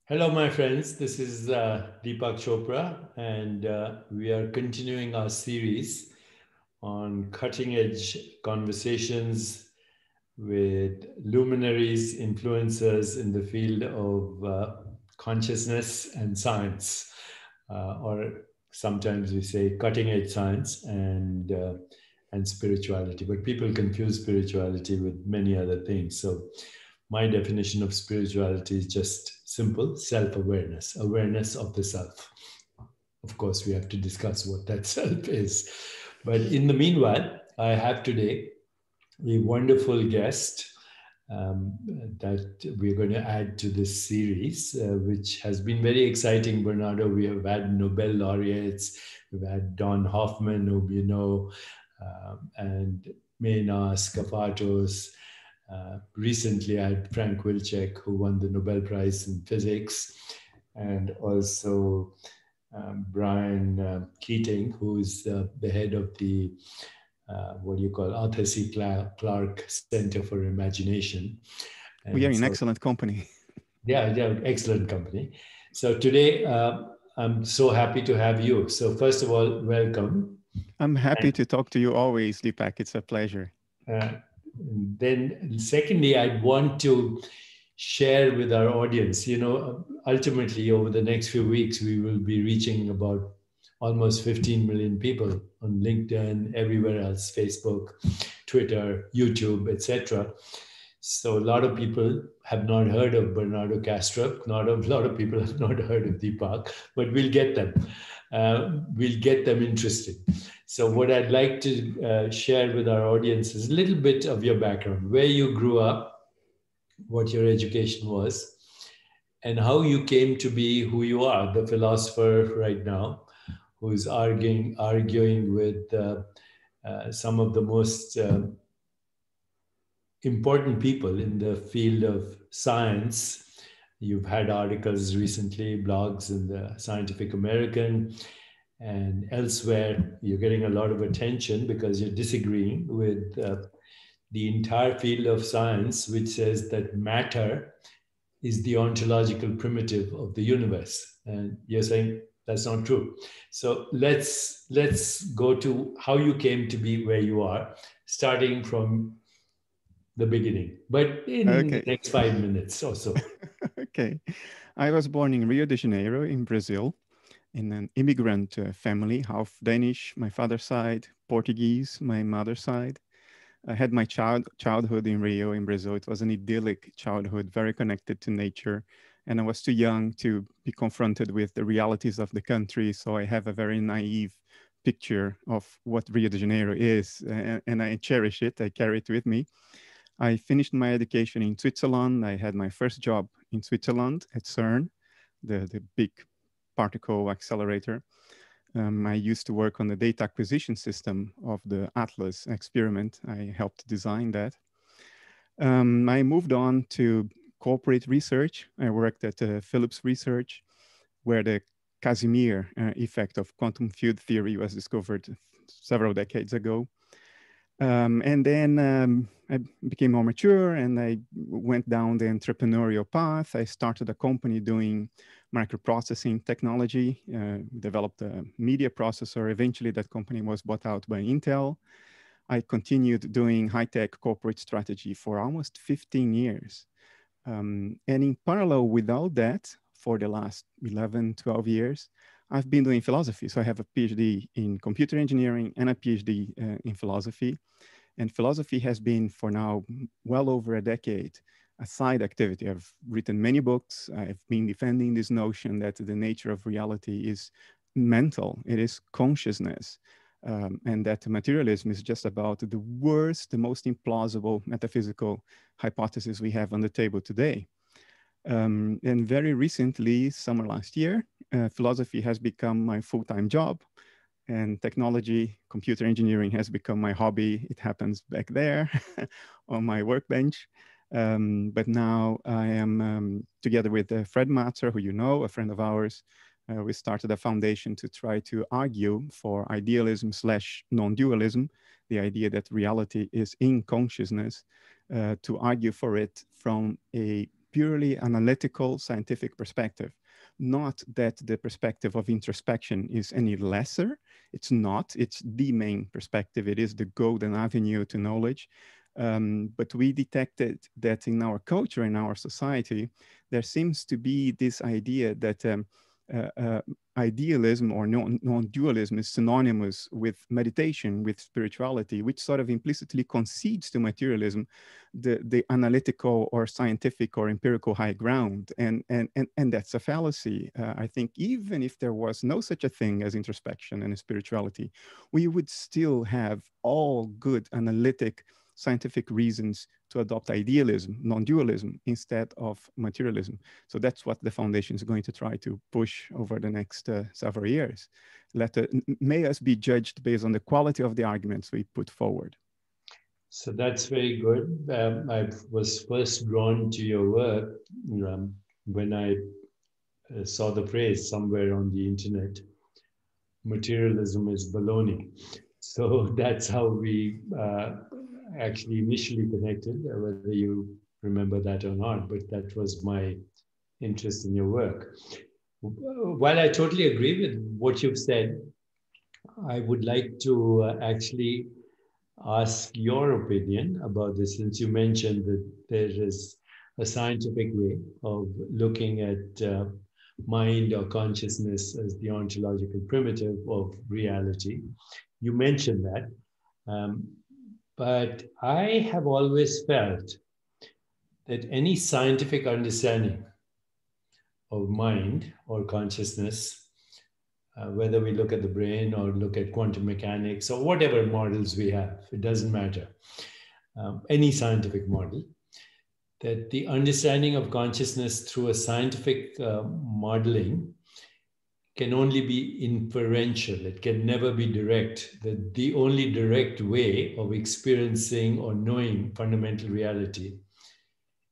Hello, my friends. This is Deepak Chopra, and we are continuing our series on cutting edge conversations with luminaries, influencers in the field of consciousness and science, or sometimes we say cutting edge science and spirituality. But people confuse spirituality with many other things. So my definition of spirituality is just simple self-awareness, awareness of the self. Of course, we have to discuss what that self is. But in the meanwhile, I have today a wonderful guest um, that we're going to add to this series, which has been very exciting, Bernardo. We have had Nobel laureates, we've had Don Hoffman, who you know, and Mena Skafatos. Recently, I had Frank Wilczek, who won the Nobel Prize in Physics, and also Brian Keating, who is the head of the what do you call Arthur C. Clarke Center for Imagination. We are And in so, excellent company. yeah, excellent company. So today, I'm so happy to have you. So first of all, welcome. I'm happy And to talk to you always, Deepak. It's a pleasure. uh, then, secondly, I want to share with our audience. Ultimately, over the next few weeks, we will be reaching about almost 15 million people on LinkedIn, everywhere else, Facebook, Twitter, YouTube, etc. So a lot of people have not heard of Bernardo Kastrup. Not a lot of people have not heard of Deepak, but we'll get them. We'll get them interested. So what I'd like to share with our audience is a little bit of your background, where you grew up, what your education was, and how you came to be who you are, the philosopher right now, who's arguing with some of the most important people in the field of science. You've had articles recently, blogs in the Scientific American and elsewhere. You're getting a lot of attention because you're disagreeing with the entire field of science, which says that matter is the ontological primitive of the universe. And you're saying that's not true. So let's go to how you came to be where you are, starting from the beginning, but in the Okay. next 5 minutes or so. Okay. I was born in Rio de Janeiro in Brazil in an immigrant family, half Danish, my father's side, Portuguese, my mother's side. I had my childhood in Rio in Brazil. It was an idyllic childhood, very connected to nature. And I was too young to be confronted with the realities of the country. So I have a very naive picture of what Rio de Janeiro is. And I cherish it. I carry it with me. I finished my education in Switzerland. I had my first job in Switzerland at CERN, the big particle accelerator. I used to work on the data acquisition system of the Atlas experiment. I helped design that. I moved on to corporate research. I worked at Philips Research, where the Casimir effect of quantum field theory was discovered several decades ago. And then I became more mature and I went down the entrepreneurial path. I started a company doing microprocessing technology, developed a media processor. Eventually, that company was bought out by Intel. I continued doing high-tech corporate strategy for almost 15 years. And in parallel with all that, for the last 11, 12 years, I've been doing philosophy. So I have a PhD in computer engineering and a PhD in philosophy. And philosophy has been, for now, well over a decade, a side activity. I've written many books. I've been defending this notion that the nature of reality is mental, it is consciousness, and that materialism is just about the worst, the most implausible metaphysical hypothesis we have on the table today. And very recently, summer last year, philosophy has become my full-time job, and technology, computer engineering has become my hobby. It happens back there on my workbench. But now I am together with Fred Matzer, who you know, a friend of ours. We started a foundation to try to argue for idealism / non-dualism, the idea that reality is in consciousness, to argue for it from a purely analytical scientific perspective. Not that the perspective of introspection is any lesser. It's not. It's the main perspective. It is the golden avenue to knowledge. But we detected that in our culture, in our society, there seems to be this idea that idealism or non-dualism is synonymous with meditation, with spirituality, which sort of implicitly concedes to materialism the analytical or scientific or empirical high ground. And that's a fallacy. I think even if there was no such a thing as introspection and spirituality, we would still have all good analytic scientific reasons to adopt idealism, non-dualism, instead of materialism. So that's what the foundation is going to try to push over the next several years. May us be judged based on the quality of the arguments we put forward. So that's very good. I was first drawn to your work when I saw the phrase somewhere on the internet, materialism is baloney. So that's how we actually initially connected, whether you remember that or not, but that was my interest in your work. While I totally agree with what you've said, I would like to actually ask your opinion about this, since you mentioned that there is a scientific way of looking at mind or consciousness as the ontological primitive of reality. You mentioned that. But I have always felt that any scientific understanding of mind or consciousness, whether we look at the brain or look at quantum mechanics or whatever models we have, it doesn't matter, any scientific model, that the understanding of consciousness through a scientific modeling can only be inferential. It can never be direct. The only direct way of experiencing or knowing fundamental reality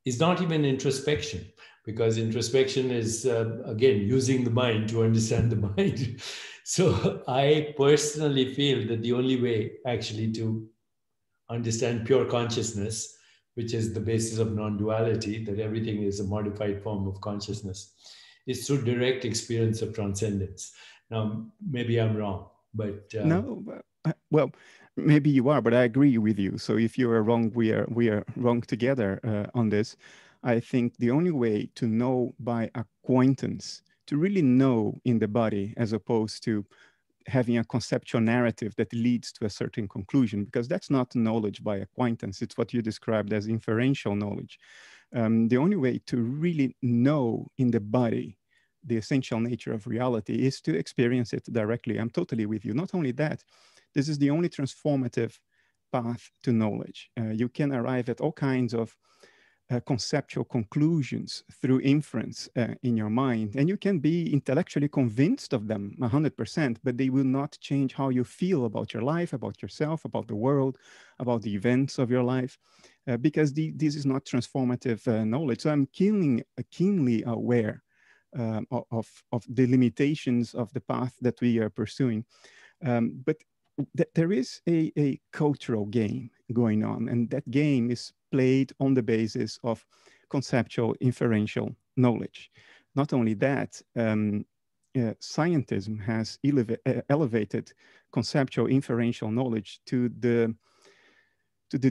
is not even introspection, because introspection is, again, using the mind to understand the mind. So I personally feel that the only way actually to understand pure consciousness, which is the basis of non-duality, that everything is a modified form of consciousness, is through direct experience of transcendence. Now, maybe I'm wrong, but... No, well, maybe you are, but I agree with you. So if you are wrong, we are wrong together on this. I think the only way to know by acquaintance, to really know in the body, as opposed to having a conceptual narrative that leads to a certain conclusion, because that's not knowledge by acquaintance. It's what you described as inferential knowledge. The only way to really know in the body the essential nature of reality is to experience it directly. I'm totally with you. Not only that, this is the only transformative path to knowledge. You can arrive at all kinds of conceptual conclusions through inference in your mind, and you can be intellectually convinced of them 100%, but they will not change how you feel about your life, about yourself, about the world, about the events of your life, because this is not transformative knowledge. So I'm keenly aware of the limitations of the path that we are pursuing. But there is a cultural game going on, and that game is played on the basis of conceptual inferential knowledge. Not only that, scientism has elevated conceptual inferential knowledge to the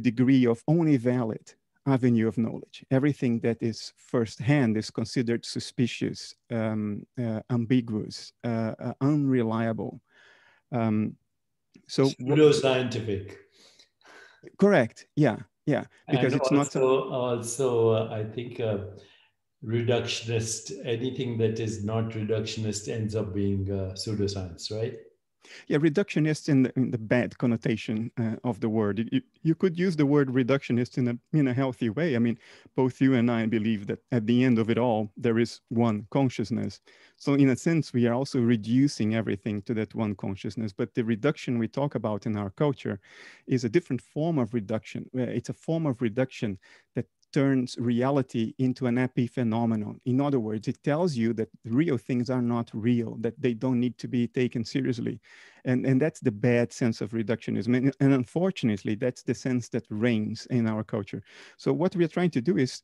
degree of only valid avenue of knowledge. Everything that is firsthand is considered suspicious, ambiguous, unreliable. So pseudo-scientific. Correct. Yeah. Because And it's also, I think reductionist. Anything that is not reductionist ends up being pseudoscience, right? Yeah, reductionist in the bad connotation of the word. You could use the word reductionist in a healthy way. I mean, both you and I believe that at the end of it all, there is one consciousness. So in a sense, we are also reducing everything to that one consciousness. But the reduction we talk about in our culture is a different form of reduction. It's a form of reduction that turns reality into an epiphenomenon. In other words, it tells you that real things are not real, that they don't need to be taken seriously. And that's the bad sense of reductionism. And unfortunately, that's the sense that reigns in our culture. So what we're trying to do is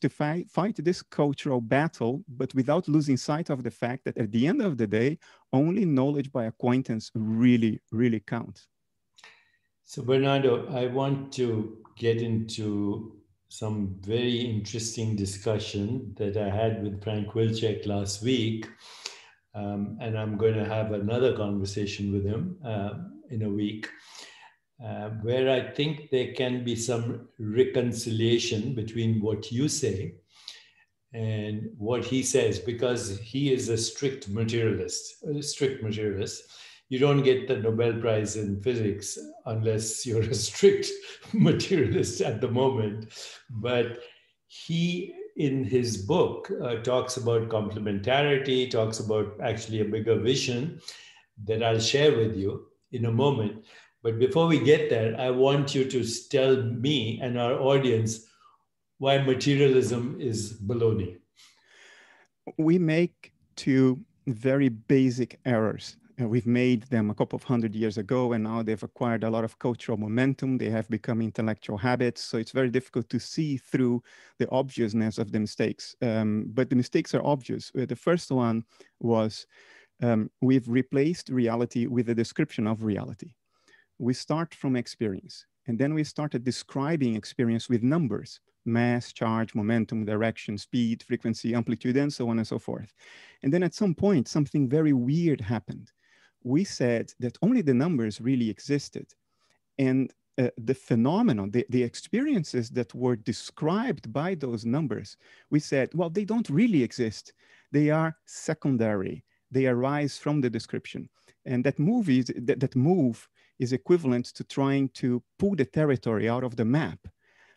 to fight this cultural battle, but without losing sight of the fact that at the end of the day, only knowledge by acquaintance really, really counts. So Bernardo, I want to get into some very interesting discussion that I had with Frank Wilczek last week. And I'm going to have another conversation with him in a week, where I think there can be some reconciliation between what you say and what he says, because he is a strict materialist, You don't get the Nobel Prize in physics unless you're a strict materialist at the moment. But he, in his book, talks about complementarity, talks about actually a bigger vision that I'll share with you in a moment. But before we get there, I want you to tell me and our audience why materialism is baloney. We make two very basic errors. We've made them a couple of hundred years ago, and now they've acquired a lot of cultural momentum. They have become intellectual habits. So it's very difficult to see through the obviousness of the mistakes. But the mistakes are obvious. The first one was we've replaced reality with a description of reality. We start from experience, and then we started describing experience with numbers: mass, charge, momentum, direction, speed, frequency, amplitude, and so on and so forth. And then at some point, something very weird happened. We said that only the numbers really existed. And the phenomenon, the experiences that were described by those numbers, we said, well, they don't really exist. They are secondary. They arise from the description. And that move is equivalent to trying to pull the territory out of the map.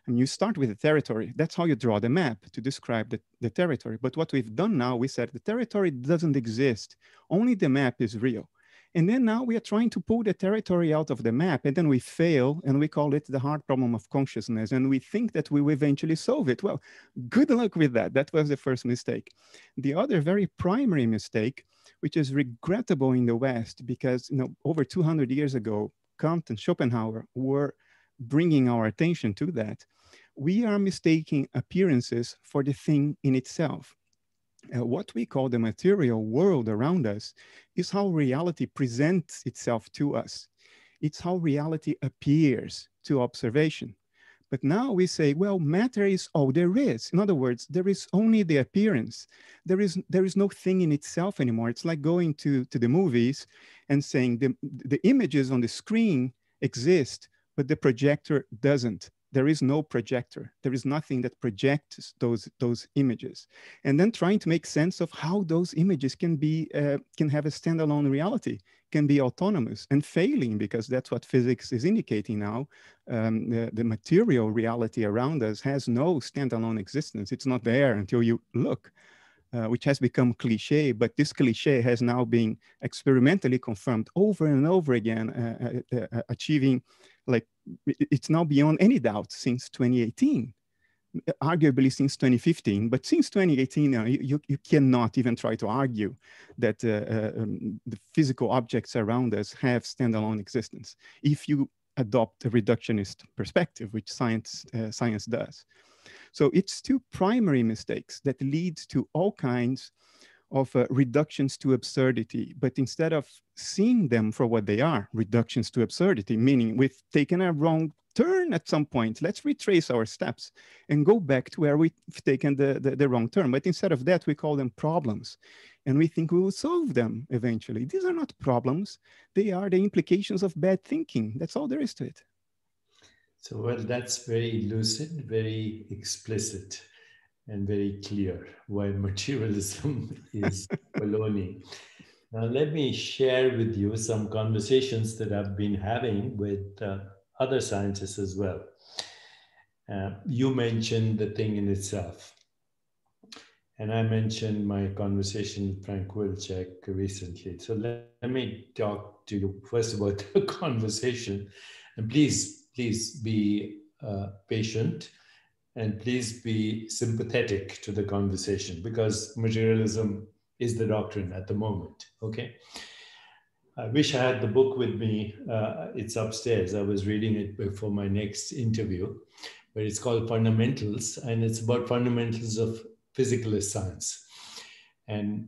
And you start with the territory. That's how you draw the map, to describe the territory. But what we've done now, we said the territory doesn't exist. Only the map is real. And then now we are trying to pull the territory out of the map, and then we fail, and we call it the hard problem of consciousness. And we think that we will eventually solve it. Well, good luck with that. That was the first mistake. The other very primary mistake, which is regrettable in the West, because over 200 years ago, Kant and Schopenhauer were bringing our attention to that. We are mistaking appearances for the thing in itself. What we call the material world around us is how reality presents itself to us. It's how reality appears to observation. But now we say, well, matter is all there is. In other words, there is only the appearance. There is no thing in itself anymore. It's like going to the movies and saying the images on the screen exist, but the projector doesn't. There is no projector. There is nothing that projects those images. And then trying to make sense of how those images can have a standalone reality, can be autonomous, and failing, because that's what physics is indicating now. The material reality around us has no standalone existence. It's not there until you look. Which has become cliche, but this cliche has now been experimentally confirmed over and over again, achieving, like, it's now beyond any doubt since 2018, arguably since 2015, but since 2018, you cannot even try to argue that the physical objects around us have standalone existence if you adopt a reductionist perspective, which science does. So it's two primary mistakes that lead to all kinds of reductions to absurdity. But instead of seeing them for what they are, reductions to absurdity, meaning we've taken a wrong turn at some point, let's retrace our steps and go back to where we've taken the wrong turn. But instead of that, we call them problems. And we think we will solve them eventually. These are not problems. They are the implications of bad thinking. That's all there is to it. So, well, that's very lucid, very explicit, and very clear why materialism is baloney. Now, let me share with you some conversations that I've been having with other scientists as well. You mentioned the thing in itself. And I mentioned my conversation with Frank Wilczek recently. So let me talk to you first about the conversation. And please be patient and please be sympathetic to the conversation because materialism is the doctrine at the moment. Okay. I wish I had the book with me. It's upstairs. I was reading it before my next interview, but it's called Fundamentals, and it's about fundamentals of physicalist science. And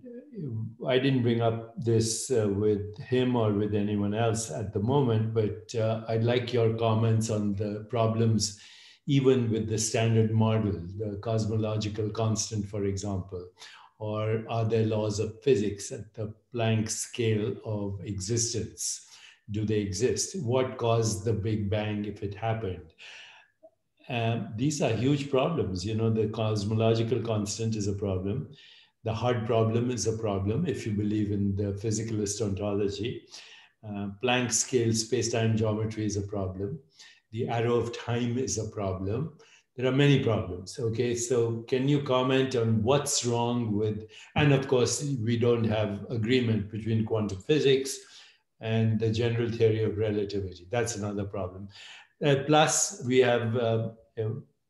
I didn't bring up this with him or with anyone else at the moment, but I'd like your comments on the problems, even with the standard model, the cosmological constant, for example, or are there laws of physics at the Planck scale of existence? Do they exist? What caused the Big Bang if it happened? These are huge problems. You know, the cosmological constant is a problem. The hard problem is a problem if you believe in the physicalist ontology. Planck scale space-time geometry is a problem. The arrow of time is a problem. There are many problems. Okay, so can you comment on what's wrong with, and of course, we don't have agreement between quantum physics and the general theory of relativity. That's another problem. Plus, we have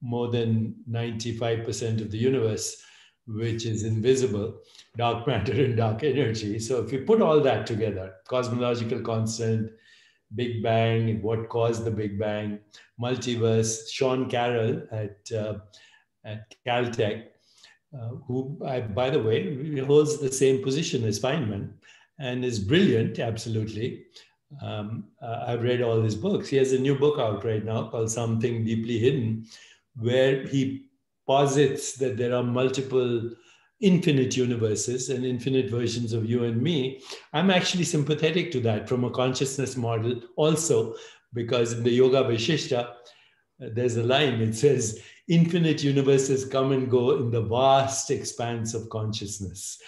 more than 95% of the universe, which is invisible, dark matter and dark energy. So if you put all that together, cosmological constant, Big Bang, what caused the Big Bang, multiverse, Sean Carroll at Caltech, who, by the way, holds the same position as Feynman and is brilliant, absolutely. I've read all his books. He has a new book out right now called Something Deeply Hidden, where he posits that there are multiple infinite universes and infinite versions of you and me. I'm actually sympathetic to that from a consciousness model also, because in the Yoga Vishishta, there's a line, it says, infinite universes come and go in the vast expanse of consciousness.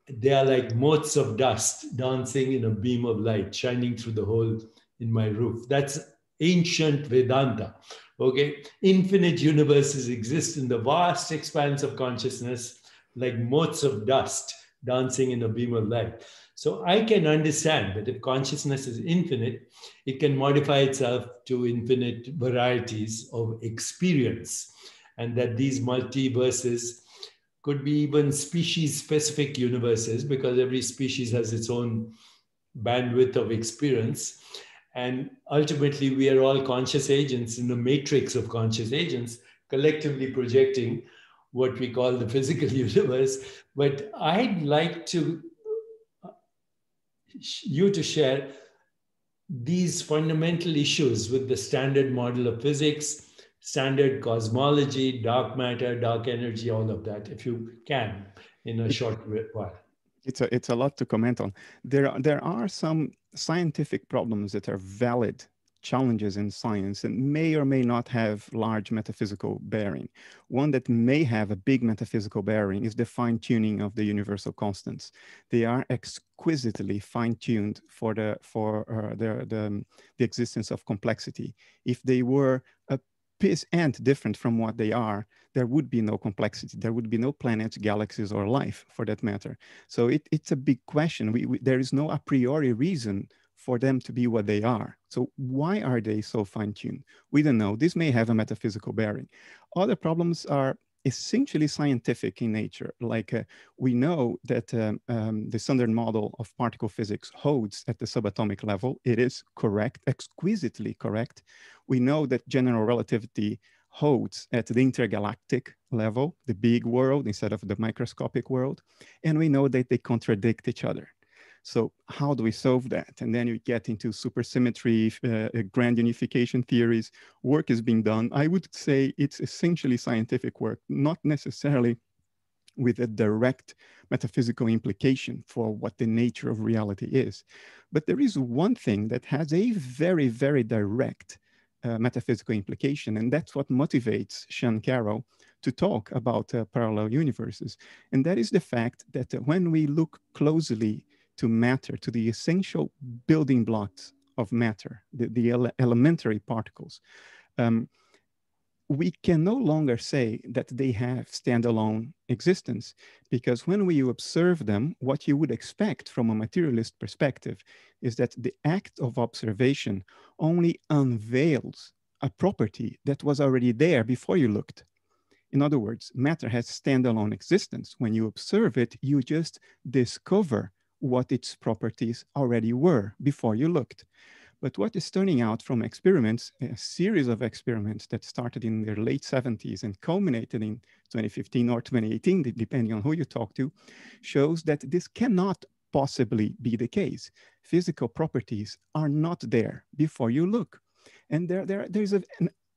They are like motes of dust dancing in a beam of light, shining through the hole in my roof. That's ancient Vedanta. Okay, infinite universes exist in the vast expanse of consciousness, like motes of dust dancing in a beam of light. So I can understand that if consciousness is infinite, it can modify itself to infinite varieties of experience, and that these multiverses could be even species-specific universes because every species has its own bandwidth of experience. And ultimately, we are all conscious agents in the matrix of conscious agents, collectively projecting what we call the physical universe. But I'd like you to share these fundamental issues with the standard model of physics, standard cosmology, dark matter, dark energy, all of that, if you can, in a short while. It's a lot to comment on. There are some scientific problems that are valid challenges in science and may or may not have large metaphysical bearing. One that may have a big metaphysical bearing is the fine-tuning of the universal constants. They are exquisitely fine-tuned for the existence of complexity. If they were a piece and different from what they are, there would be no complexity. There would be no planets, galaxies, or life for that matter. So it's a big question. There is no a priori reason for them to be what they are. So why are they so fine-tuned? We don't know. This may have a metaphysical bearing. Other problems are essentially scientific in nature. Like we know that the standard model of particle physics holds at the subatomic level. It is correct, exquisitely correct. We know that general relativity holds at the intergalactic level, the big world instead of the microscopic world. And we know that they contradict each other. So how do we solve that? And then you get into supersymmetry, grand unification theories. Work is being done. I would say it's essentially scientific work, not necessarily with a direct metaphysical implication for what the nature of reality is. But there is one thing that has a very, very direct metaphysical implication, and that's what motivates Sean Carroll to talk about parallel universes. And that is the fact that when we look closely to matter, to the essential building blocks of matter, the elementary particles, we can no longer say that they have standalone existence, because when we observe them, what you would expect from a materialist perspective is that the act of observation only unveils a property that was already there before you looked. In other words, matter has standalone existence. When you observe it, you just discover what its properties already were before you looked. But what is turning out from experiments, a series of experiments that started in the late 70s and culminated in 2015 or 2018, depending on who you talk to, shows that this cannot possibly be the case. Physical properties are not there before you look. And there are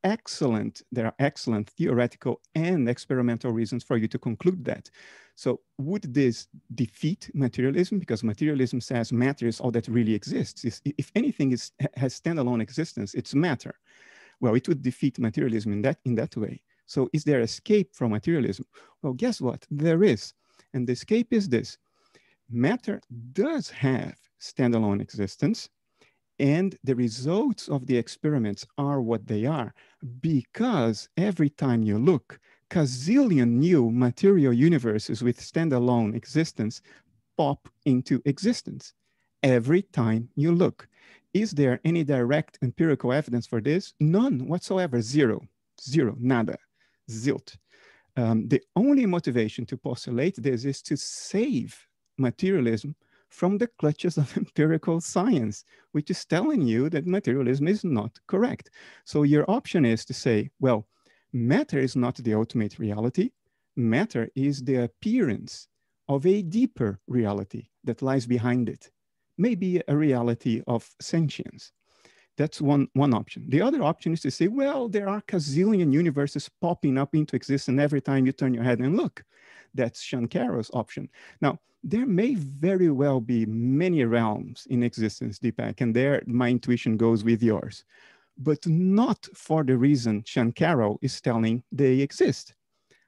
excellent theoretical and experimental reasons for you to conclude that. So would this defeat materialism? Because materialism says matter is all that really exists. If anything has standalone existence, it's matter. Well, it would defeat materialism in that way. So is there escape from materialism? Well, guess what? There is. And the escape is this. Matter does have standalone existence, and the results of the experiments are what they are because every time you look, gazillion new material universes with standalone existence pop into existence every time you look. Is there any direct empirical evidence for this? None whatsoever. Zero, nada, zilt. The only motivation to postulate this is to save materialism from the clutches of empirical science, which is telling you that materialism is not correct. So your option is to say, well, matter is not the ultimate reality. Matter is the appearance of a deeper reality that lies behind it, maybe a reality of sentience. That's one option. The other option is to say, well, there are gazillion universes popping up into existence every time you turn your head and look. That's Sean Carroll's option. Now, there may very well be many realms in existence, Deepak, and there my intuition goes with yours, but not for the reason Sean Carroll is telling they exist.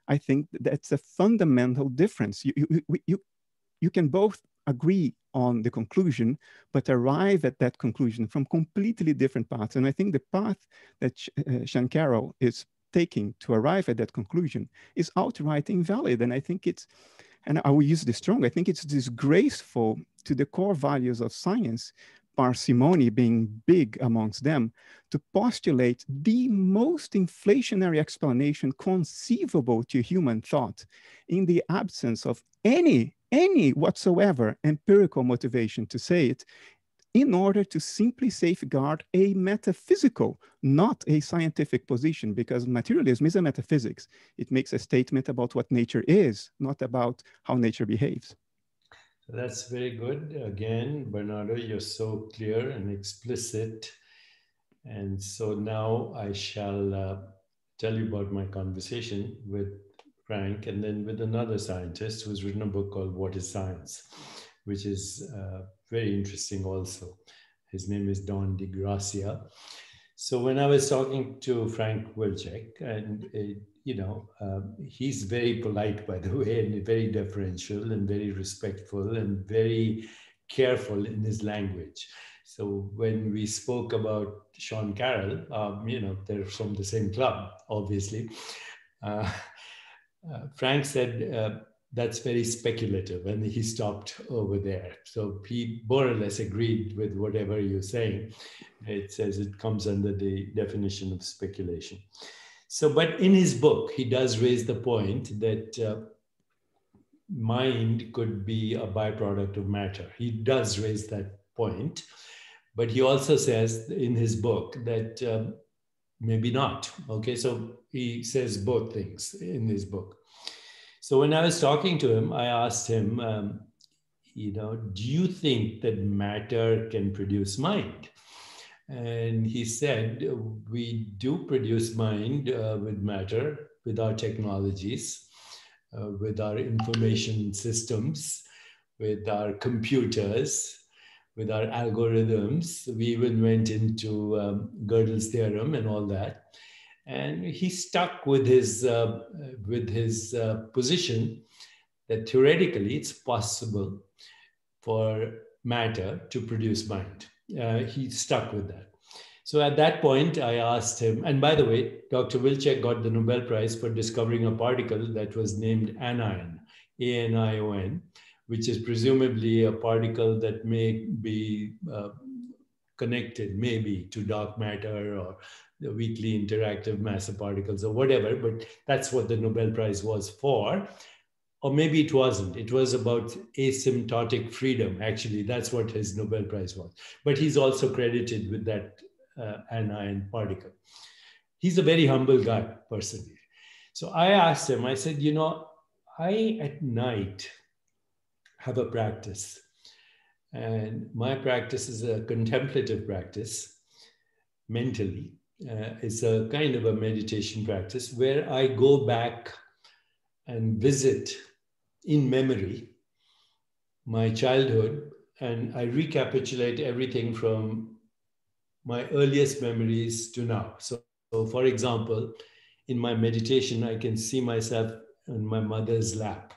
I think that's a fundamental difference. You can both agree on the conclusion, but arrive at that conclusion from completely different paths. And I think the path that Sean Carroll is taking to arrive at that conclusion is outright invalid. And I think it's, and I will use this strong, I think it's disgraceful to the core values of science, parsimony being big amongst them, to postulate the most inflationary explanation conceivable to human thought in the absence of any whatsoever empirical motivation to say it, in order to simply safeguard a metaphysical, not a scientific position, because materialism is a metaphysics. It makes a statement about what nature is, not about how nature behaves. That's very good. Again, Bernardo, you're so clear and explicit. And so now I shall tell you about my conversation with Frank and then with another scientist who's written a book called What is Science, which is very interesting also. His name is Don DeGracia. So when I was talking to Frank Wilczek, and he's very polite, by the way, and very deferential and very respectful and very careful in his language. So when we spoke about Sean Carroll, they're from the same club, obviously. Frank said, that's very speculative, and he stopped over there. So he more or less agreed with whatever you're saying. It says it comes under the definition of speculation. So, but in his book, he does raise the point that mind could be a byproduct of matter. He does raise that point, but he also says in his book that maybe not. Okay, so he says both things in his book. So when I was talking to him, I asked him, do you think that matter can produce mind? And he said, we do produce mind with matter, with our technologies, with our information systems, with our computers, with our algorithms. We even went into Gödel's theorem and all that. And he stuck with his position that theoretically it's possible for matter to produce mind. He stuck with that. So at that point, I asked him, and by the way, Dr. Wilczek got the Nobel Prize for discovering a particle that was named anion, A-N-I-O-N, which is presumably a particle that may be connected maybe to dark matter or the weakly interactive massive particles or whatever, but that's what the Nobel Prize was for. Or maybe it wasn't. It was about asymptotic freedom. Actually, that's what his Nobel Prize was. But he's also credited with that anion particle. He's a very humble guy, personally. So I asked him, I said, I at night have a practice. And my practice is a contemplative practice mentally. It's a kind of a meditation practice where I go back and visit in memory my childhood, and I recapitulate everything from my earliest memories to now. So for example, in my meditation, I can see myself in my mother's lap.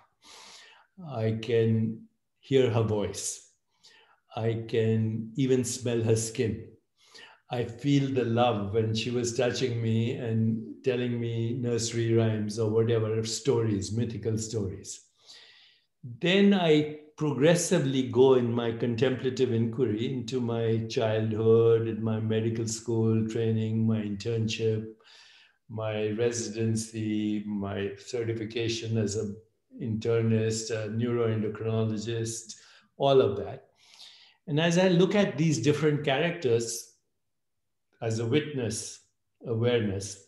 I can hear her voice. I can even smell her skin. I feel the love when she was touching me and telling me nursery rhymes or whatever stories, mythical stories. Then I progressively go in my contemplative inquiry into my childhood, in my medical school training, my internship, my residency, my certification as an internist, a neuroendocrinologist, all of that. And as I look at these different characters as a witness, awareness,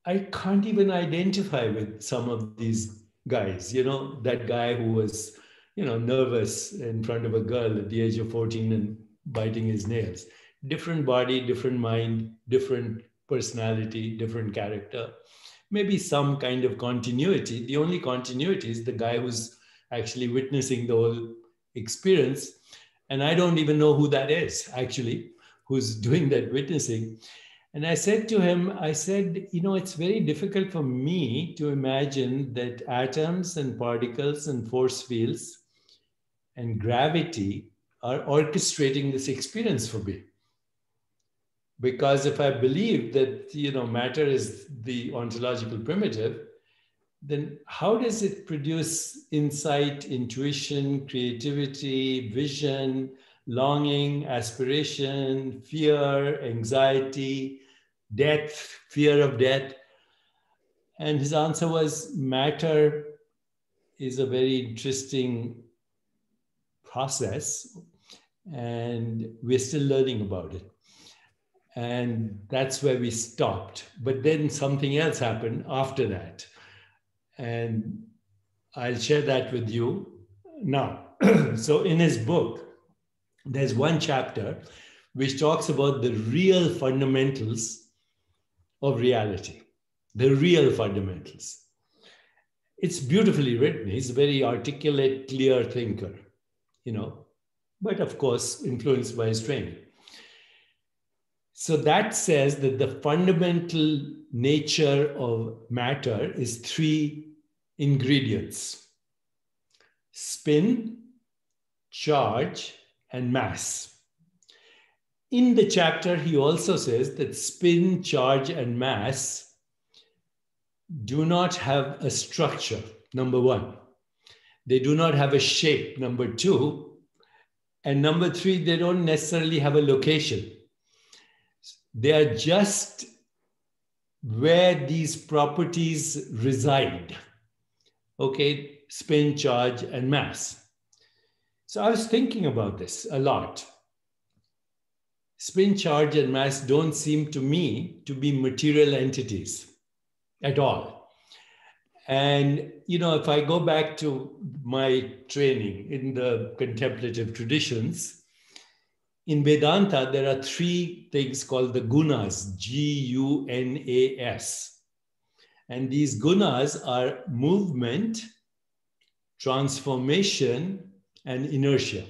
I can't even identify with some of these guys. That guy who was, nervous in front of a girl at the age of 14 and biting his nails. Different body, different mind, different personality, different character. Maybe some kind of continuity. The only continuity is the guy who's actually witnessing the whole experience. And I don't even know who that is, actually, who's doing that witnessing. And I said to him, it's very difficult for me to imagine that atoms and particles and force fields and gravity are orchestrating this experience for me. Because if I believe that, matter is the ontological primitive, then how does it produce insight, intuition, creativity, vision, longing, aspiration, fear, anxiety, death, fear of death? And his answer was, matter is a very interesting process, and we're still learning about it. And that's where we stopped. But then something else happened after that. And I'll share that with you now. So in his book, there's one chapter which talks about the real fundamentals of reality, the real fundamentals. It's beautifully written. He's a very articulate, clear thinker, but of course, influenced by his training. So that says that the fundamental nature of matter is three ingredients: spin, charge, and mass. In the chapter, he also says that spin, charge, and mass do not have a structure, number one. They do not have a shape, number two. And number three, they don't necessarily have a location. They are just where these properties reside. Okay, spin, charge, and mass. So I was thinking about this a lot. Spin, charge, and mass don't seem to me to be material entities at all. And, if I go back to my training in the contemplative traditions, in Vedanta, there are three things called the gunas, Gunas. And these gunas are movement, transformation, and inertia.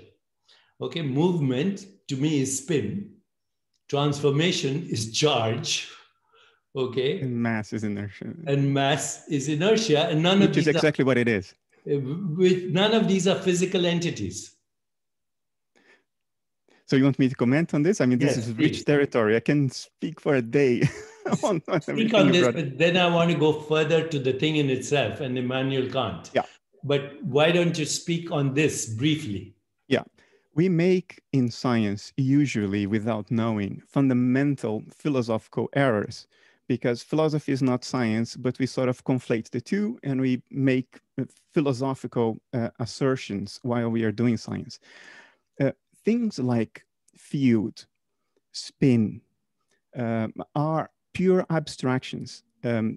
Okay, movement to me is spin. Transformation is charge. Okay. And mass is inertia. And mass is inertia. And none of these is exactly what it is. None of these are physical entities. So you want me to comment on this? I mean, this is rich territory. I can speak for a day on speak on this, but then I want to go further to the thing in itself, and Immanuel can't. Yeah. But why don't you speak on this briefly? Yeah. We make in science, usually without knowing, fundamental philosophical errors, because philosophy is not science, but we sort of conflate the two and we make philosophical assertions while we are doing science. Uh, Things like field, spin, are pure abstractions.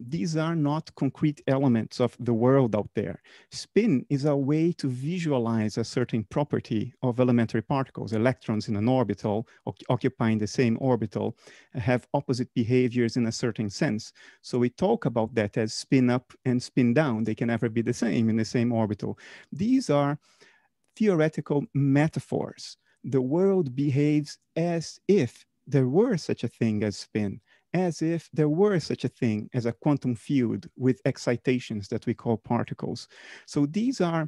These are not concrete elements of the world out there. Spin is a way to visualize a certain property of elementary particles. Electrons in an orbital, occupying the same orbital, have opposite behaviors in a certain sense. So we talk about that as spin up and spin down. They can never be the same in the same orbital. These are theoretical metaphors. The world behaves as if there were such a thing as spin, as if there were such a thing as a quantum field with excitations that we call particles. So these are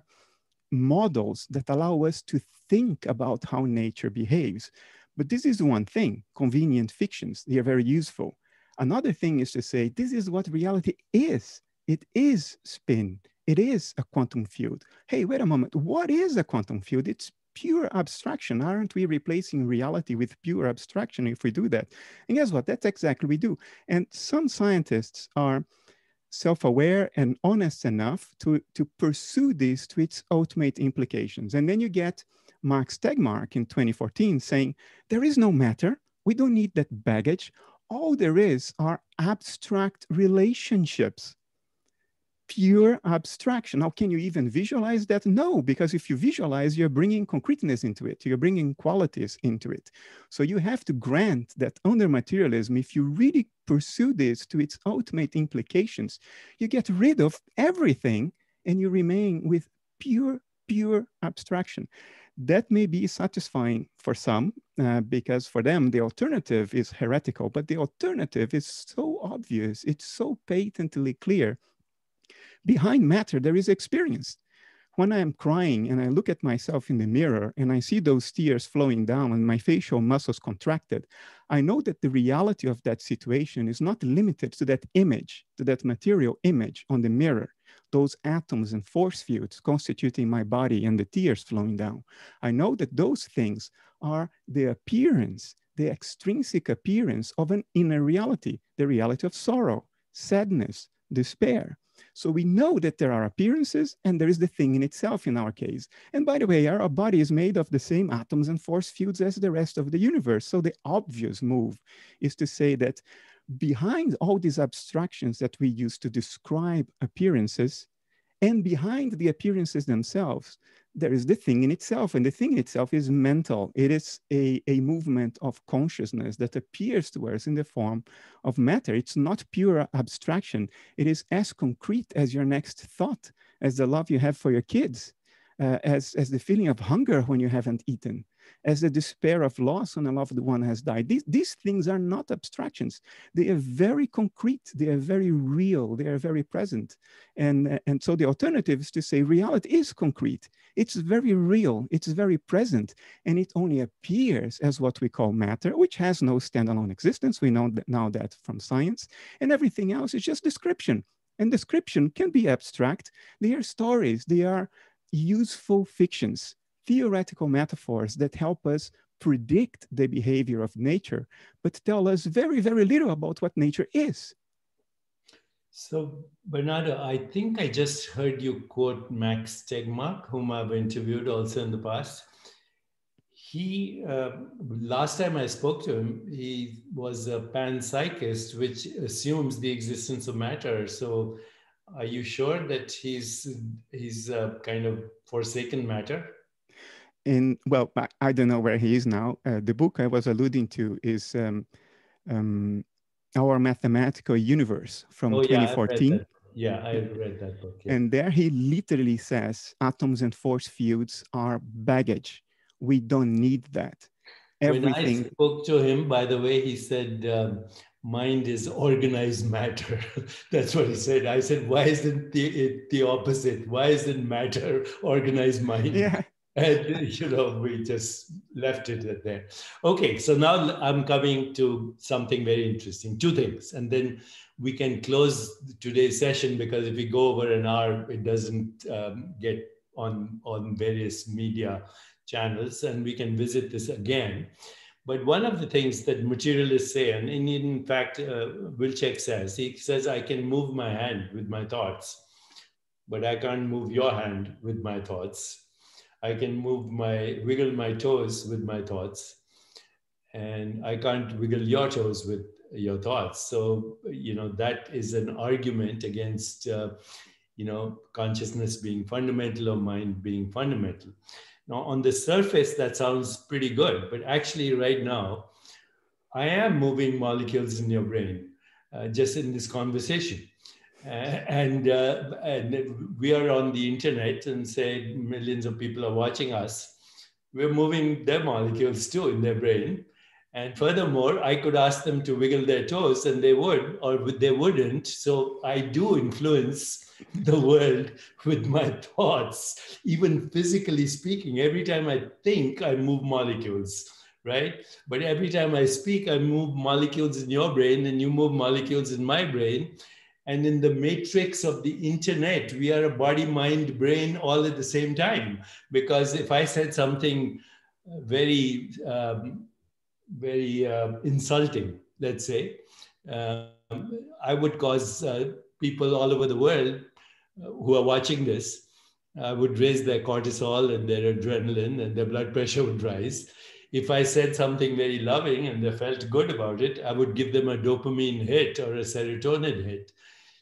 models that allow us to think about how nature behaves. But this is one thing, convenient fictions, they are very useful. Another thing is to say, this is what reality is. It is spin. It is a quantum field. Hey, wait a moment. What is a quantum field? It's pure abstraction. Aren't we replacing reality with pure abstraction if we do that? And guess what? That's exactly what we do. And some scientists are self-aware and honest enough to pursue this to its ultimate implications. And then you get Max Tegmark in 2014 saying, there is no matter. We don't need that baggage. All there is are abstract relationships. Pure abstraction. How can you even visualize that? No, because if you visualize, you're bringing concreteness into it. You're bringing qualities into it. So you have to grant that under materialism, if you really pursue this to its ultimate implications, you get rid of everything and you remain with pure abstraction. That may be satisfying for some because for them, the alternative is heretical, but the alternative is so obvious. It's so patently clear. Behind matter, there is experience. When I am crying and I look at myself in the mirror and I see those tears flowing down and my facial muscles contracted, I know that the reality of that situation is not limited to that image, to that material image on the mirror, those atoms and force fields constituting my body and the tears flowing down. I know that those things are the appearance, the extrinsic appearance of an inner reality, the reality of sorrow, sadness, despair. So we know that there are appearances and there is the thing in itself in our case. And by the way, our body is made of the same atoms and force fields as the rest of the universe. So the obvious move is to say that behind all these abstractions that we use to describe appearances and behind the appearances themselves, there is the thing in itself, and the thing in itself is mental. It is a movement of consciousness that appears to us in the form of matter. It's not pure abstraction. It is as concrete as your next thought, as the love you have for your kids, as the feeling of hunger when you haven't eaten, as the despair of loss when a loved one has died. These things are not abstractions. They are very concrete. They are very real. They are very present. And so the alternative is to say reality is concrete. It's very real. It's very present. And it only appears as what we call matter, which has no standalone existence. We know that now that from science. And everything else is just description. And description can be abstract. They are stories. They are useful fictions, theoretical metaphors that help us predict the behavior of nature, but tell us very, very little about what nature is. So, Bernardo, I think I just heard you quote Max Tegmark, whom I've interviewed also in the past. He, last time I spoke to him, he was a panpsychist, which assumes the existence of matter. So, are you sure that he's kind of forsaken matter? And well, I don't know where he is now. The book I was alluding to is Our Mathematical Universe from Oh, yeah, I've read 2014. that. Yeah, I read that book. Yeah. And there he literally says atoms and force fields are baggage. We don't need that. When I Everything. spoke to him, by the way, he said, mind is organized matter. That's what he said. I said, why isn't the opposite? Why isn't matter organized mind? Yeah. And, we just left it at there. Okay, so now I'm coming to something very interesting. Two things. And then we can close today's session because if we go over an hour, it doesn't get on various media channels, and we can visit this again. But one of the things that materialists say, and in fact, Wilczek says, he says, I can move my hand with my thoughts, but I can't move your hand with my thoughts. I can wiggle my toes with my thoughts, and I can't wiggle your toes with your thoughts. So, that is an argument against, consciousness being fundamental or mind being fundamental. Now, on the surface, that sounds pretty good, but actually right now, I am moving molecules in your brain just in this conversation. And we are on the internet, and say millions of people are watching us. We're moving their molecules too in their brain. And furthermore, I could ask them to wiggle their toes and they would, or they wouldn't. So I do influence the world with my thoughts, even physically speaking. Every time I think, I move molecules, right? But every time I speak, I move molecules in your brain and you move molecules in my brain. And in the matrix of the internet, we are a body, mind, brain all at the same time. Because if I said something very, very insulting, let's say, I would cause people all over the world who are watching this would raise their cortisol and their adrenaline, and their blood pressure would rise. If I said something very loving and they felt good about it, I would give them a dopamine hit or a serotonin hit.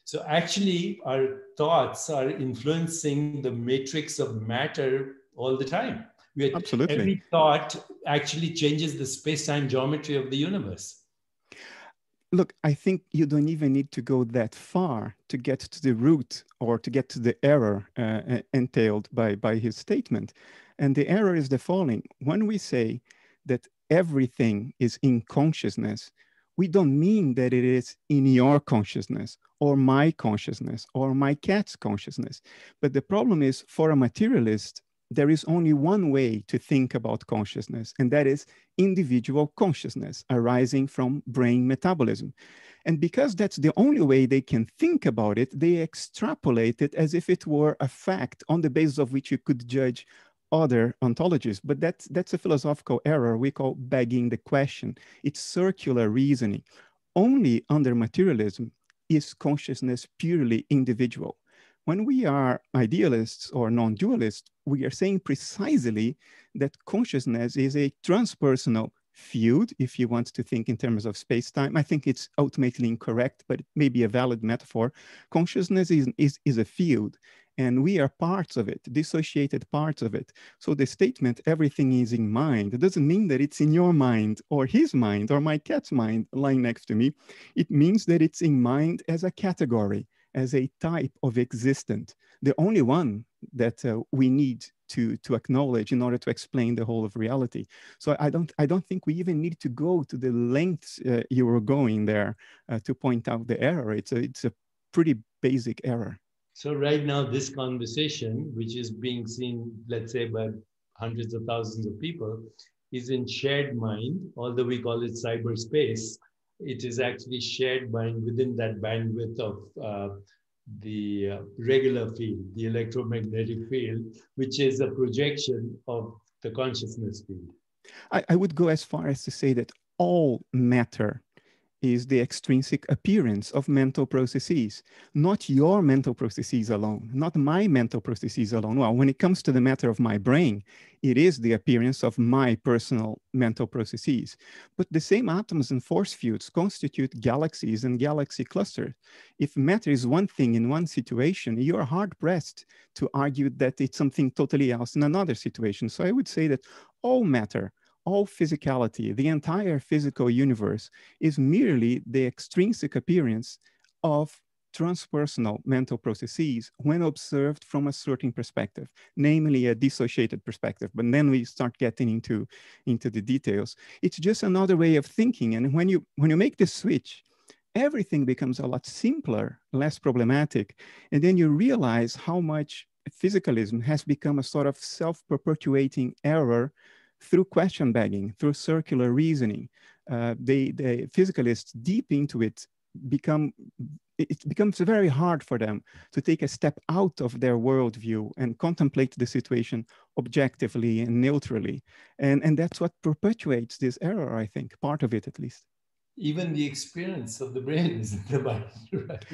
So actually, our thoughts are influencing the matrix of matter all the time. Absolutely. Every thought actually changes the space-time geometry of the universe. Look, I think you don't even need to go that far to get to the root or to get to the error entailed by his statement. And the error is the following. When we say that everything is in consciousness, we don't mean that it is in your consciousness or my consciousness or my cat's consciousness. But the problem is, for a materialist, there is only one way to think about consciousness, and that is individual consciousness arising from brain metabolism. And because that's the only way they can think about it, they extrapolate it as if it were a fact on the basis of which you could judge other ontologies. But that's a philosophical error we call begging the question. It's circular reasoning. Only under materialism is consciousness purely individual. When we are idealists or non-dualists, we are saying precisely that consciousness is a transpersonal field, if you want to think in terms of space-time. I think it's ultimately incorrect, but it may be a valid metaphor. Consciousness is a field, and we are parts of it, dissociated parts of it. So the statement, everything is in mind, it doesn't mean that it's in your mind or his mind or my cat's mind lying next to me. It means that it's in mind as a category, as a type of existent, the only one that we need to acknowledge in order to explain the whole of reality. So I don't think we even need to go to the lengths you were going there to point out the error. It's a pretty basic error. So right now, this conversation, which is being seen, let's say, by hundreds of thousands of people, is in shared mind, although we call it cyberspace. It is actually shared mind within that bandwidth of the regular field, the electromagnetic field, which is a projection of the consciousness field. I would go as far as to say that all matter is the extrinsic appearance of mental processes, not your mental processes alone, not my mental processes alone. Well, when it comes to the matter of my brain, it is the appearance of my personal mental processes. But the same atoms and force fields constitute galaxies and galaxy clusters. If matter is one thing in one situation, you are hard-pressed to argue that it's something totally else in another situation. So I would say that all matter, all physicality, the entire physical universe is merely the extrinsic appearance of transpersonal mental processes when observed from a certain perspective, namely a dissociated perspective. But then we start getting into the details. It's just another way of thinking. And when you make this switch, everything becomes a lot simpler, less problematic. And then you realize how much physicalism has become a sort of self-perpetuating error through question begging, through circular reasoning. The physicalists deep into it become it becomes very hard for them to take a step out of their worldview and contemplate the situation objectively and neutrally. And that's what perpetuates this error, I think, part of it at least. Even the experience of the brain is in the mind, right?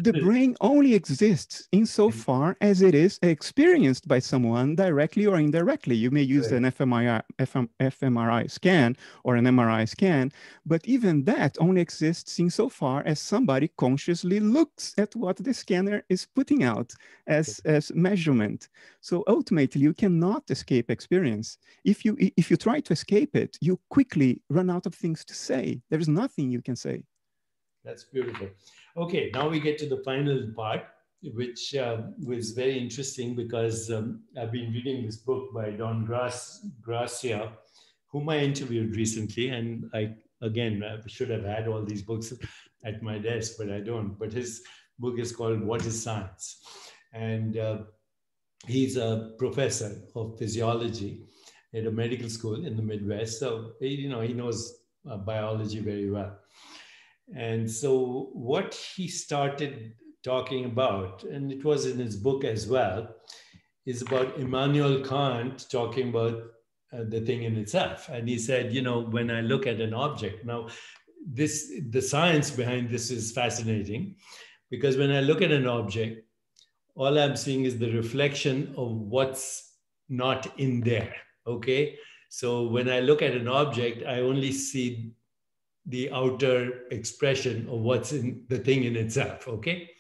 The brain only exists insofar as it is experienced by someone directly or indirectly. You may use an fMRI scan or an MRI scan, but even that only exists insofar as somebody consciously looks at what the scanner is putting out as measurement. So ultimately, you cannot escape experience. If you try to escape it, you quickly run out of things to say. There's nothing you can say. That's beautiful. Okay, now we get to the final part, which was very interesting because I've been reading this book by Don Gracia, whom I interviewed recently. And I should have had all these books at my desk, but I don't. But his book is called What is Science? And he's a professor of physiology at a medical school in the Midwest. So, he knows biology very well. And so what he started talking about, and it was in his book as well, is about Immanuel Kant talking about the thing in itself. And he said, when I look at an object, now the science behind this is fascinating, because when I look at an object, all I'm seeing is the reflection of what's not in there, okay? So when I look at an object, I only see the outer expression of what's in the thing in itself, okay?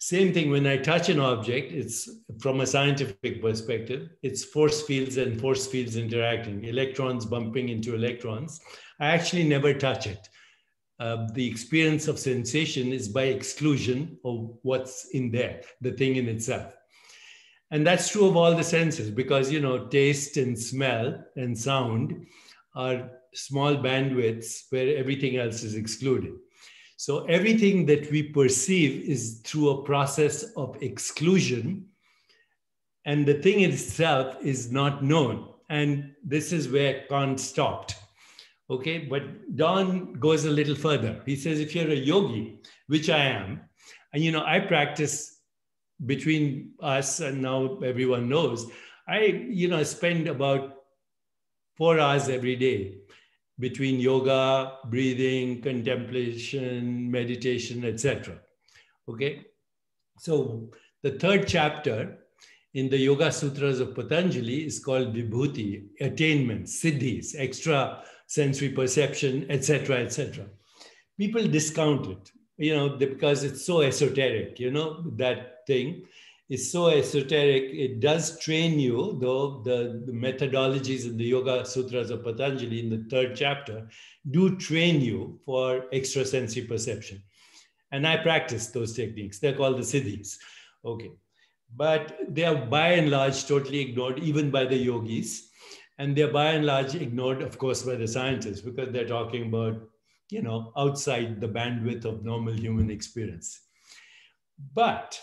Same thing when I touch an object, it's from a scientific perspective, it's force fields and force fields interacting, electrons bumping into electrons. I actually never touch it. The experience of sensation is by exclusion of what's in there, the thing in itself. And that's true of all the senses because, taste and smell and sound are small bandwidths where everything else is excluded. So everything that we perceive is through a process of exclusion, and the thing itself is not known. And this is where Kant stopped. Okay, but Don goes a little further. He says, if you're a yogi, which I am, and I practice between us, and now everyone knows, I spend about 4 hours every day between yoga, breathing, contemplation, meditation, etc. Okay, so the 3rd chapter in the Yoga Sutras of Patanjali is called Vibhuti, attainments, siddhis, extra sensory perception, etc., etc. People discount it, because it's so esoteric, that thing is so esoteric. It does train you, though the methodologies in the Yoga Sutras of Patanjali in the 3rd chapter do train you for extrasensory perception. And I practice those techniques. They're called the siddhis. Okay. But they are by and large totally ignored, even by the yogis. And they're by and large ignored, of course, by the scientists, because they're talking about, outside the bandwidth of normal human experience. But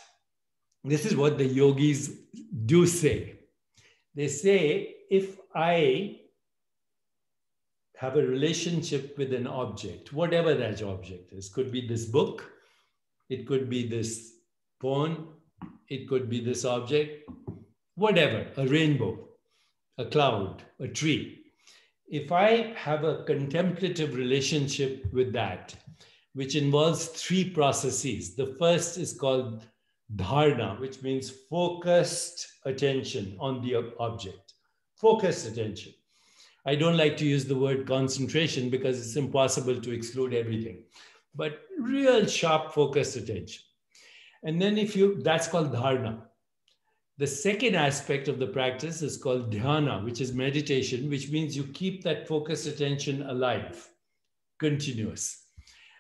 this is what the yogis do say. They say, if I have a relationship with an object, whatever that object is, could be this book, it could be this phone, it could be this object, whatever, a rainbow, a cloud, a tree. If I have a contemplative relationship with that, which involves 3 processes. The first is called dharana, which means focused attention on the object. Focused attention. I don't like to use the word concentration because it's impossible to exclude everything, but real sharp focused attention. And then that's called dharana. The second aspect of the practice is called dhyana, which is meditation, which means you keep that focused attention alive, continuous.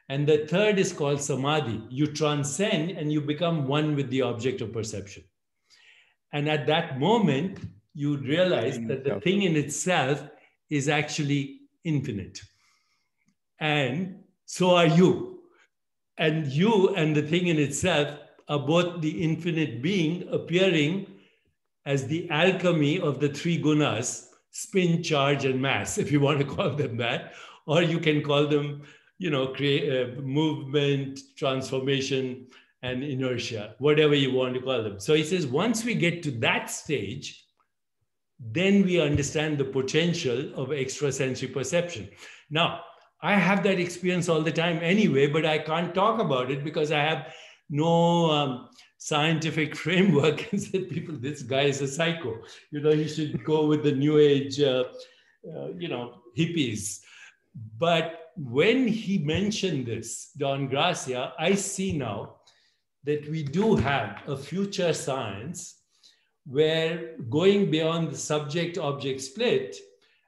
And the third is called samadhi. You transcend and you become one with the object of perception. And at that moment, you realize that the thing in itself is actually infinite. And so are you. And you and the thing in itself are both the infinite being appearing as the alchemy of the 3 gunas, spin, charge, and mass, if you want to call them that, or you can call them create movement, transformation, and inertia, whatever you want to call them. So he says, once we get to that stage, then we understand the potential of extrasensory perception. Now, I have that experience all the time anyway, but I can't talk about it because I have no scientific framework and said, people, this guy is a psycho. You should go with the new age, hippies. But when he mentioned this, Don Gracia, I see now that we do have a future science where going beyond the subject-object split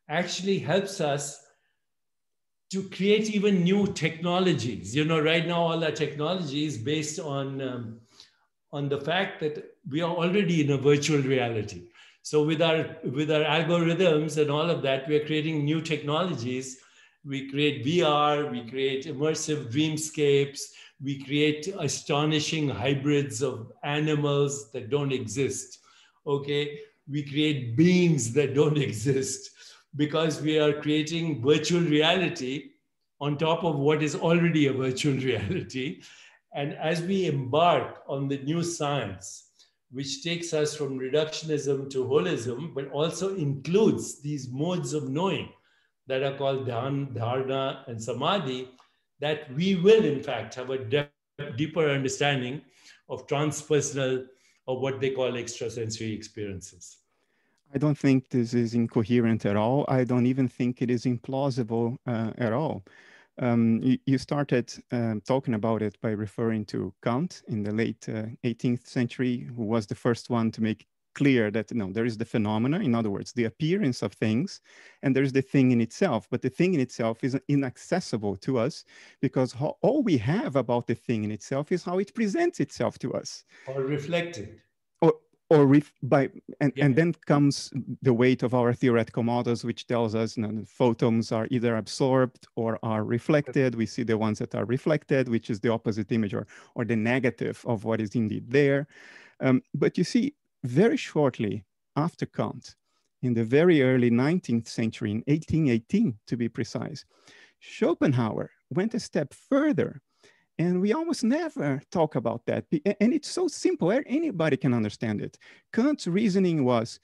actually helps us to create even new technologies. Right now, all our technology is based on the fact that we are already in a virtual reality. So with our algorithms and all of that, we are creating new technologies. We create VR, we create immersive dreamscapes, we create astonishing hybrids of animals that don't exist. Okay, we create beings that don't exist because we are creating virtual reality on top of what is already a virtual reality. And as we embark on the new science, which takes us from reductionism to holism, but also includes these modes of knowing that are called dhyan, dharana, and samadhi, that we will, in fact, have a deeper understanding of transpersonal, or what they call extrasensory experiences. I don't think this is incoherent at all. I don't even think it is implausible at all. You started talking about it by referring to Kant in the late 18th century, who was the first one to make clear that there is the phenomena, in other words, the appearance of things, and there's the thing in itself. But the thing in itself is inaccessible to us because all we have about the thing in itself is how it presents itself to us. Or reflected. And then comes the weight of our theoretical models, which tells us photons are either absorbed or are reflected. We see the ones that are reflected, which is the opposite image or the negative of what is indeed there. But you see, very shortly after Kant, in the very early 19th century, in 1818 to be precise, Schopenhauer went a step further. And we almost never talk about that. And it's so simple, anybody can understand it. Kant's reasoning was,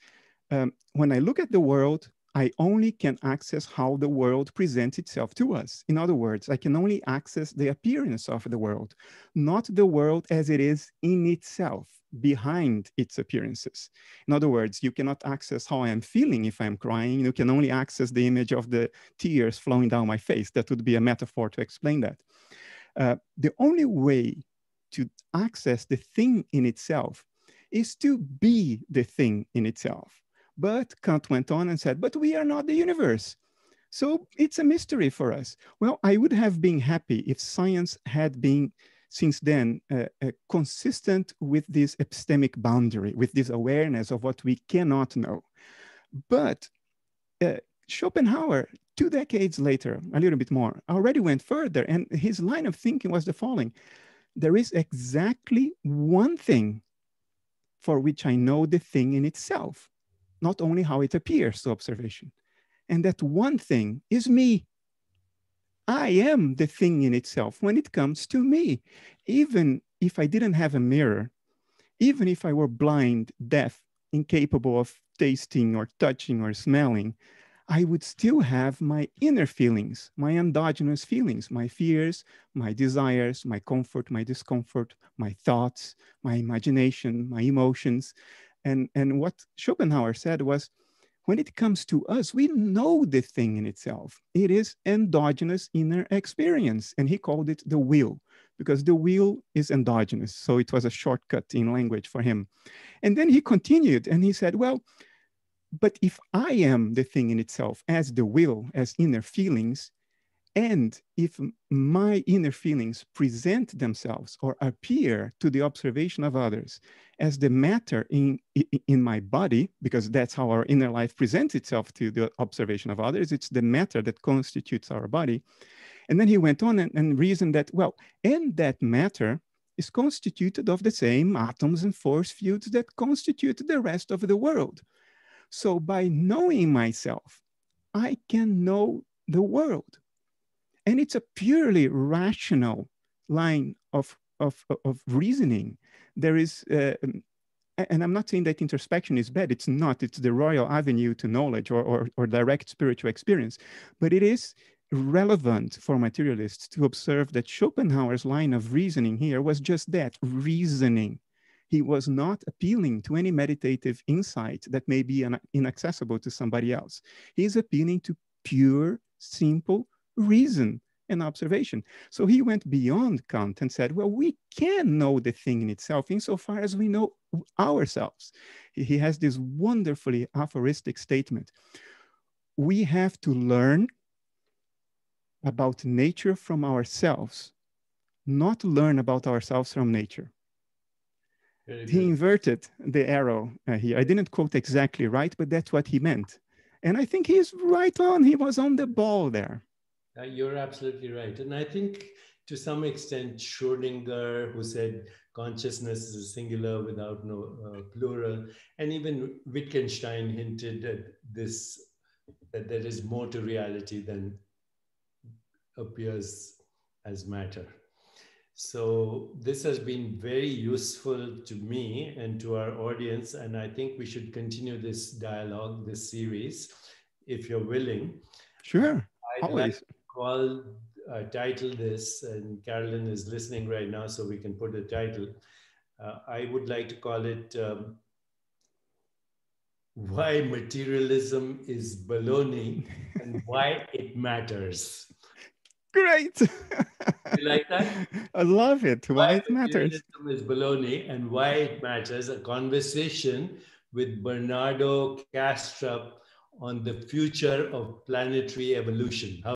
when I look at the world, I only can access how the world presents itself to us. In other words, I can only access the appearance of the world, not the world as it is in itself, behind its appearances. In other words, you cannot access how I am feeling if I'm crying. You can only access the image of the tears flowing down my face. That would be a metaphor to explain that. The only way to access the thing in itself is to be the thing in itself. But Kant went on and said, but we are not the universe. So it's a mystery for us. Well, I would have been happy if science had been, since then, consistent with this epistemic boundary, with this awareness of what we cannot know. But Schopenhauer, 2 decades later, a little bit more, already went further. And his line of thinking was the following. There is exactly one thing for which I know the thing in itself, not only how it appears to observation. And that one thing is me. I am the thing in itself when it comes to me. Even if I didn't have a mirror, even if I were blind, deaf, incapable of tasting or touching or smelling, I would still have my inner feelings, my endogenous feelings, my fears, my desires, my comfort, my discomfort, my thoughts, my imagination, my emotions. And what Schopenhauer said was, when it comes to us, we know the thing in itself. It is endogenous inner experience. And he called it the will, because the will is endogenous. So it was a shortcut in language for him. And then he continued and he said, well, but if I am the thing in itself as the will, as inner feelings, and if my inner feelings present themselves or appear to the observation of others as the matter in my body, because that's how our inner life presents itself to the observation of others, it's the matter that constitutes our body. And then he went on and reasoned that, well, and that matter is constituted of the same atoms and force fields that constitute the rest of the world. So by knowing myself, I can know the world. And it's a purely rational line of reasoning. There is, and I'm not saying that introspection is bad. It's not. It's the royal avenue to knowledge or direct spiritual experience. But it is relevant for materialists to observe that Schopenhauer's line of reasoning here was just that, reasoning. He was not appealing to any meditative insight that may be inaccessible to somebody else. He's appealing to pure, simple reason and observation. So he went beyond Kant and said, well, we can know the thing in itself insofar as we know ourselves. He has this wonderfully aphoristic statement. We have to learn about nature from ourselves, not learn about ourselves from nature. He inverted the arrow here. I didn't quote exactly right, but that's what he meant. And I think he's right on. He was on the ball there. You're absolutely right. And I think to some extent, Schrödinger, who said consciousness is a singular without no plural, and even Wittgenstein hinted at this, that there is more to reality than appears as matter. So this has been very useful to me and to our audience, and I think we should continue this dialogue, this series, if you're willing. Sure, I'd always. like to title this, and Carolyn is listening right now, so we can put a title. I would like to call it Why Materialism is Baloney and Why It Matters. Great. You like that? I love it. Why it matters. Materialism is baloney and why it matters. A conversation with Bernardo Kastrup on the future of planetary evolution.